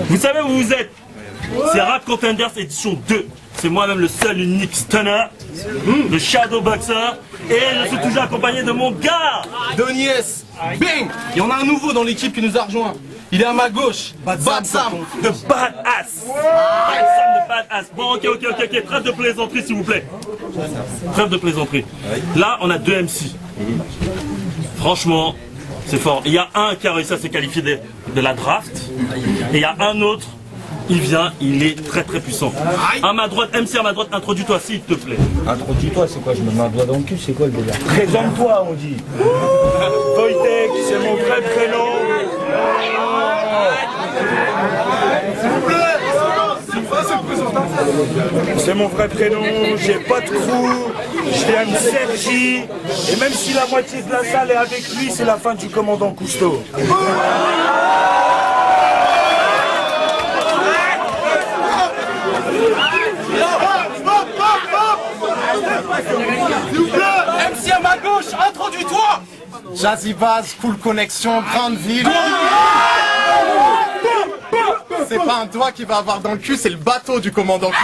Vous savez où vous êtes? C'est Rap Contenders édition 2. C'est moi-même le seul unique stunner, le Shadow Boxer, et je suis toujours accompagné de mon gars Donny S. Bing. Et on a un nouveau dans l'équipe qui nous a rejoint. Il est à ma gauche, Bad Sam. de Badass. Bad Sam de Badass. Bon, ok. Trêve de plaisanterie, s'il vous plaît. Trêve de plaisanterie. Là, on a 2 MC. Franchement, c'est fort. Il y a un qui a réussi à se qualifier de la draft. Et il y a un autre, il vient, il est très puissant. À ma droite, MC à ma droite, introduis-toi s'il te plaît. Introduis-toi, c'est quoi? Je me mets un doigt dans le cul, c'est quoi le délire? Présente-toi, on dit. Wojtek, c'est mon vrai prénom. C'est mon vrai prénom, j'ai pas de crew, je viens de Sergi, et même si la moitié de la salle est avec lui, c'est la fin du commandant Cousteau. MC à ma gauche, introduis-toi. Jazzy Baz, Cool Connection, Grande Ville. C'est pas un doigt qui va avoir dans le cul, c'est le bateau du commandant Cousteau.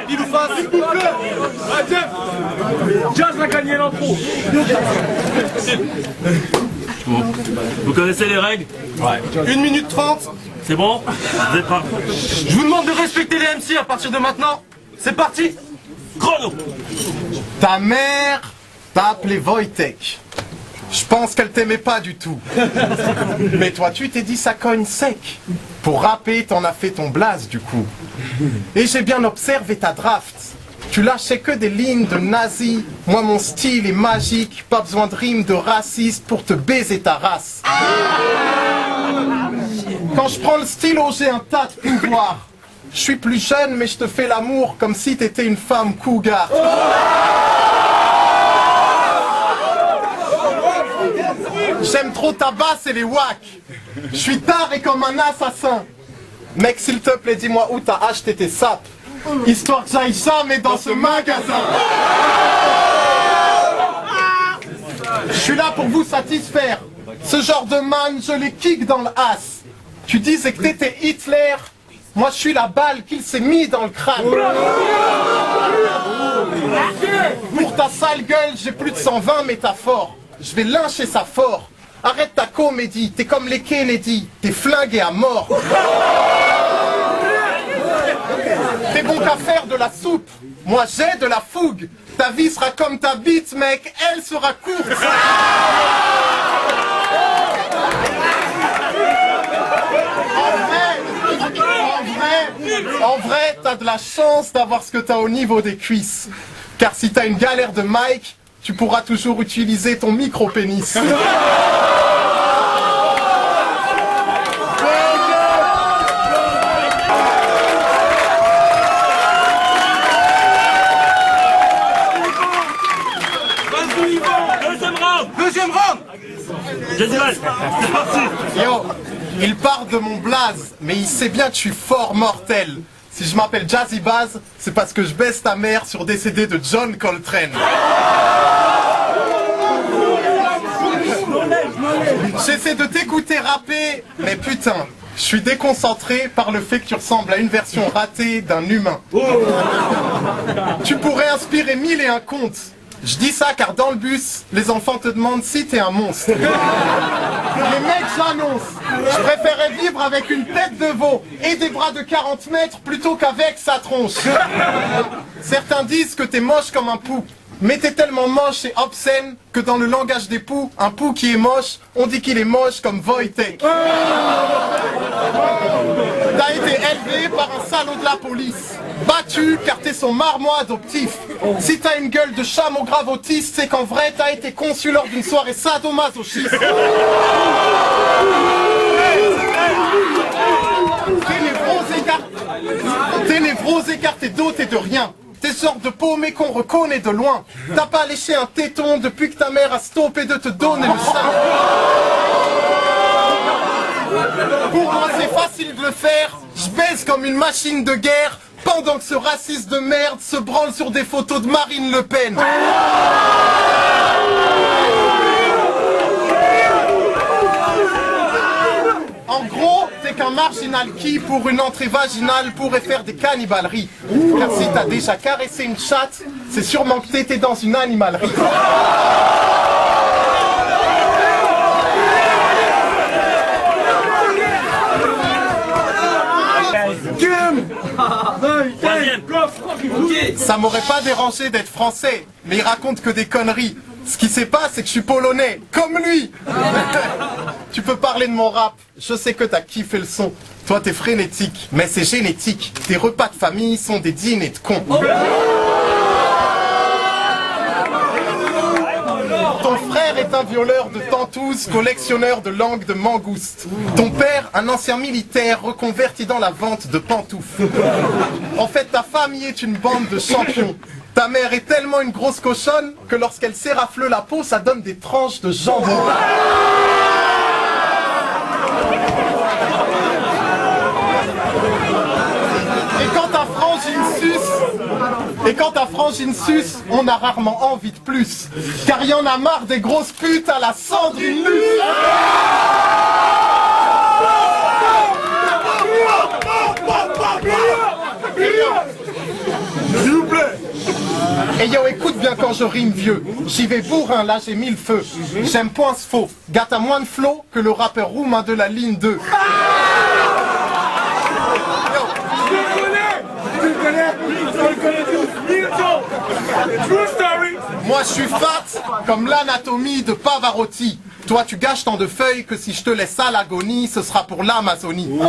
Pile ou face. Jazz a gagné l'intro. Bon. Vous connaissez les règles? Ouais. 1 minute 30. C'est bon? Vous êtes prêts? Je vous demande de respecter les MC à partir de maintenant. C'est parti. Chrono! Ta mère t'a appelé Wojtek. Je pense qu'elle t'aimait pas du tout. Mais toi, tu t'es dit ça cogne sec. Pour rapper, t'en as fait ton blaze du coup. Et j'ai bien observé ta draft. Tu lâchais que des lignes de nazi. Moi, mon style est magique. Pas besoin de rimes de raciste pour te baiser ta race. Quand je prends le stylo, j'ai un tas de pouvoir. Je suis plus jeune, mais je te fais l'amour comme si t'étais une femme cougar. J'aime trop ta basse et les wacks. Je suis taré comme un assassin. Mec, s'il te plaît, dis-moi où t'as acheté tes sapes. Histoire que j'aille jamais dans ce magasin. Je suis là pour vous satisfaire. Ce genre de man, je les kick dans le as. Tu disais que t'étais Hitler. Moi, je suis la balle qu'il s'est mis dans le crâne. Pour ta sale gueule, j'ai plus de 120 métaphores. Je vais lyncher ça fort. Arrête ta comédie, t'es comme les Kennedy. T'es flingué à mort. T'es bon qu'à faire de la soupe. Moi, j'ai de la fougue. Ta vie sera comme ta bite, mec. Elle sera courte. En vrai, t'as de la chance d'avoir ce que t'as au niveau des cuisses. Car si t'as une galère de mic, tu pourras toujours utiliser ton micro-pénis. Deuxième round. Jazzy Baz, c'est parti! Yo, il part de mon blaze, mais il sait bien que je suis fort mortel. Si je m'appelle Jazzy Baz, c'est parce que je baisse ta mère sur des CD de John Coltrane. J'essaie de t'écouter rapper, mais putain, je suis déconcentré par le fait que tu ressembles à une version ratée d'un humain. Tu pourrais inspirer 1001 contes. Je dis ça car dans le bus, les enfants te demandent si t'es un monstre. Les mecs, j'annonce, je préférais vivre avec une tête de veau et des bras de 40 mètres plutôt qu'avec sa tronche. Certains disent que t'es moche comme un pou, mais t'es tellement moche et obscène que dans le langage des poux, un pou qui est moche, on dit qu'il est moche comme Wojtek. T'as été élevé par un salaud de la police, battu car t'es son marmot adoptif. Si t'as une gueule de chameau grave autiste, c'est qu'en vrai t'as été conçu lors d'une soirée sadomasochiste. Tes névroses écartées d'autres et de rien. T'es sortes de paumé qu'on reconnaît de loin. T'as pas léché un téton depuis que ta mère a stoppé de te donner le sein. Pour moi c'est facile de le faire, je baise comme une machine de guerre, pendant que ce raciste de merde se branle sur des photos de Marine Le Pen. En gros, t'es qu'un marginal qui, pour une entrée vaginale, pourrait faire des cannibaleries. Car si t'as déjà caressé une chatte, c'est sûrement que t'étais dans une animalerie. Ça m'aurait pas dérangé d'être français, mais il raconte que des conneries. Ce qui s'est passé, c'est que je suis polonais, comme lui. Tu peux parler de mon rap, je sais que t'as kiffé le son. Toi t'es frénétique, mais c'est génétique. Tes repas de famille sont des dîners de cons. Ton frère est un violeur de tantous, collectionneur de langues de mangouste. Ton père, un ancien militaire reconverti dans la vente de pantoufles. En fait, ta famille est une bande de champions. Ta mère est tellement une grosse cochonne que lorsqu'elle s'érafle la peau, ça donne des tranches de jambon. Et quand ta frangine suce, on a rarement envie de plus. Car y en a marre des grosses putes à la Sandrine Luce. S'il vous plaît. Et yo, écoute bien quand je rime vieux. J'y vais bourrin, là j'ai mis le feu. J'aime point ce faux. Gars, t'as moins de flow que le rappeur roumain de la ligne 2. Moi je suis fat comme l'anatomie de Pavarotti. Toi tu gâches tant de feuilles que si je te laisse à l'agonie, ce sera pour l'Amazonie.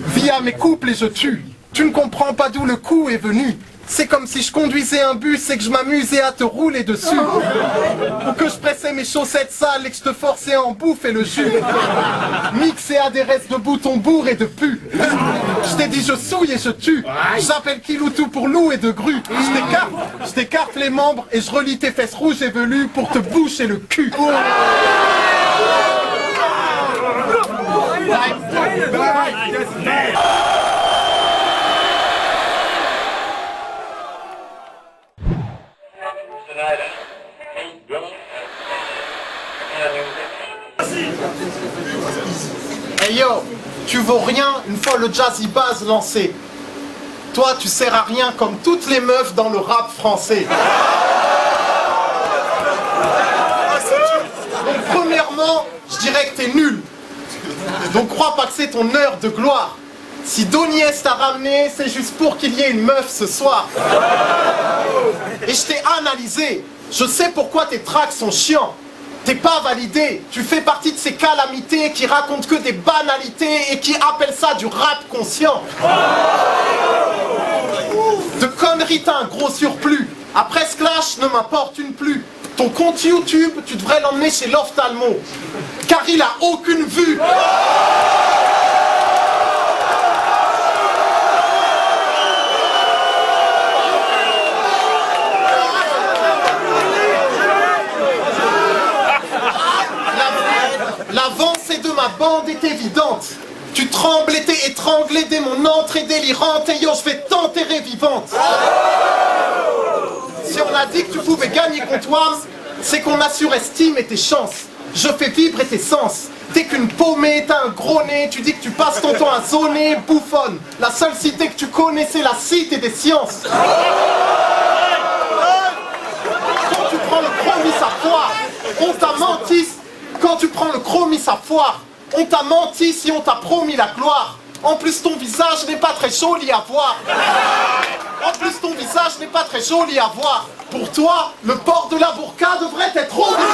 Via mes couples et je tue. Tu ne comprends pas d'où le coup est venu. C'est comme si je conduisais un bus et que je m'amusais à te rouler dessus. Ou que je pressais mes chaussettes sales et que je te forçais à en bouffer le jus. Mixé à des restes de boutons bourrés et de pu. Je t'ai dit je souille et je tue. J'appelle Kiloutou pour loup et de grue. Je t'écarte les membres et je relie tes fesses rouges et velues pour te boucher le cul. Hey yo, tu vaux rien une fois le jazzy bass lancé. Toi tu sers à rien comme toutes les meufs dans le rap français. Donc premièrement, je dirais que t'es nul. Donc crois pas que c'est ton heure de gloire. Si Doniès t'a ramené, c'est juste pour qu'il y ait une meuf ce soir. Et je t'ai analysé. Je sais pourquoi tes tracks sont chiants. T'es pas validé. Tu fais partie de ces calamités qui racontent que des banalités et qui appellent ça du rap conscient. De conneries, t'as un gros surplus. Après ce clash, ne m'importune plus. Ton compte YouTube, tu devrais l'emmener chez l'ophtalmo. Car il a aucune vue. L'avancée de ma bande est évidente. Tu trembles et t'es étranglé dès mon entrée délirante. Et yo, je vais t'enterrer vivante. Si on a dit que tu pouvais gagner contre moi, c'est qu'on a surestimé tes chances. Je fais vibrer tes sens. T'es qu'une paumée, t'as un gros nez. Tu dis que tu passes ton temps à zoner, bouffonne. La seule cité que tu connais, c'est la cité des sciences. Quand tu prends le chromis à foire, on t'a menti. Quand tu prends le chromis à foire, on t'a menti si on t'a promis la gloire. En plus ton visage n'est pas très joli à voir. En plus ton visage n'est pas très joli à voir. Pour toi, le port de la burqa devrait être obligatoire.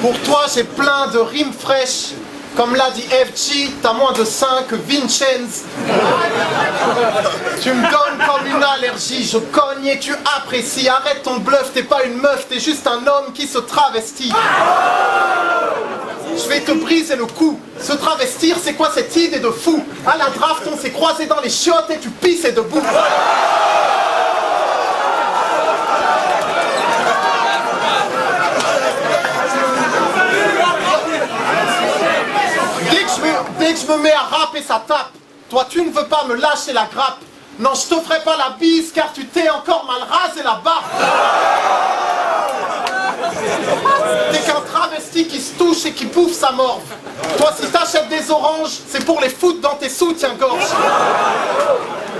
Pour toi, j'ai plein de rimes fraîches. Comme l'a dit FG, t'as moins de 5 que Vincenz. Tu me donnes comme une allergie, je cogne et tu apprécies. Arrête ton bluff, t'es pas une meuf, t'es juste un homme qui se travestit. Je vais te briser le cou. Se travestir, c'est quoi cette idée de fou? À la draft, on s'est croisés dans les chiottes et tu pissais debout. Dès que je me mets à rapper, ça tape. Toi, tu ne veux pas me lâcher la grappe. Non, je te ferai pas la bise car tu t'es encore mal rasé la barbe. T'es qu'un travesti qui se touche et qui bouffe sa morve. Toi, si t'achètes des oranges, c'est pour les foutre dans tes soutiens-gorge.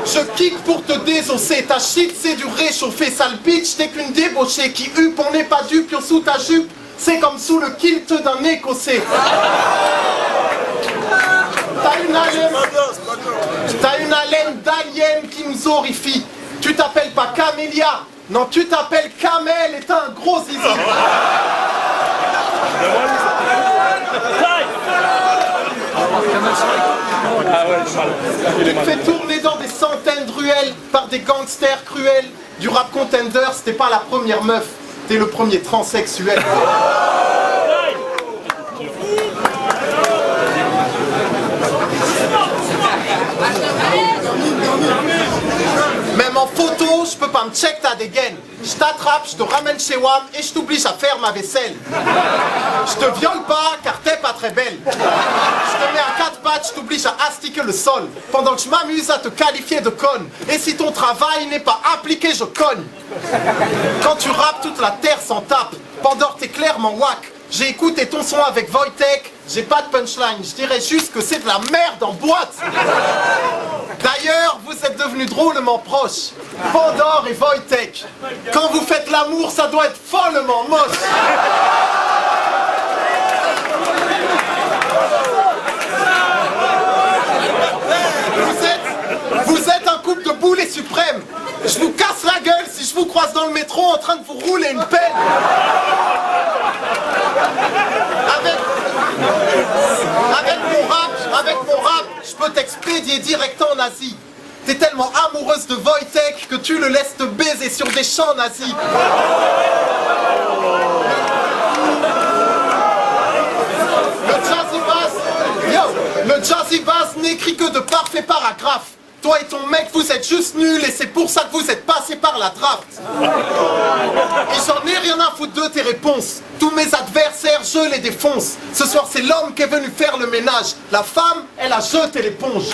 Je kick pour te désosser. Ta shit, c'est du réchauffé. Sale bitch, t'es qu'une débauchée qui huppe. On n'est pas du pur sous ta jupe. C'est comme sous le kilt d'un écossais. T'as une haleine d'alien qui nous horrifie. Tu t'appelles pas Camélia, non, tu t'appelles Kamel et t'as un gros zizi. Tu te fais tourner dans des centaines de ruelles par des gangsters cruels. Du rap contender, c'était pas la première meuf, t'es le premier transsexuel. Même en photo, je peux pas me check ta dégaine. Je t'attrape, je te ramène chez WAM et je t'oblige à faire ma vaisselle. Je te viole pas car t'es pas très belle. Je te mets à 4 pattes, je t'oblige à astiquer le sol pendant que je m'amuse à te qualifier de conne. Et si ton travail n'est pas appliqué, je cogne. Quand tu rappes, toute la terre s'en tape. Pandore, t'es clairement wack. J'ai écouté ton son avec Wojtek, j'ai pas de punchline, je dirais juste que c'est de la merde en boîte. D'ailleurs, vous êtes devenus drôlement proches, Pandore et Wojtek. Quand vous faites l'amour, ça doit être follement moche. Vous êtes un couple de boulets suprêmes. Je vous casse la gueule si je vous croise dans le métro en train de vous rouler une pelle. Avec mon rap, je peux t'expédier direct en Asie. T'es tellement amoureuse de Wojtek que tu le laisses te baiser sur des champs nazis. Le Jazzy Bass n'écrit que de parfaits paragraphes. Toi et ton mec, vous êtes juste nuls et c'est pour ça que vous êtes passés par la draft. Et j'en ai rien à foutre de tes réponses. Tous mes adversaires, je les défonce. Ce soir, c'est l'homme qui est venu faire le ménage. La femme, elle a jeté l'éponge.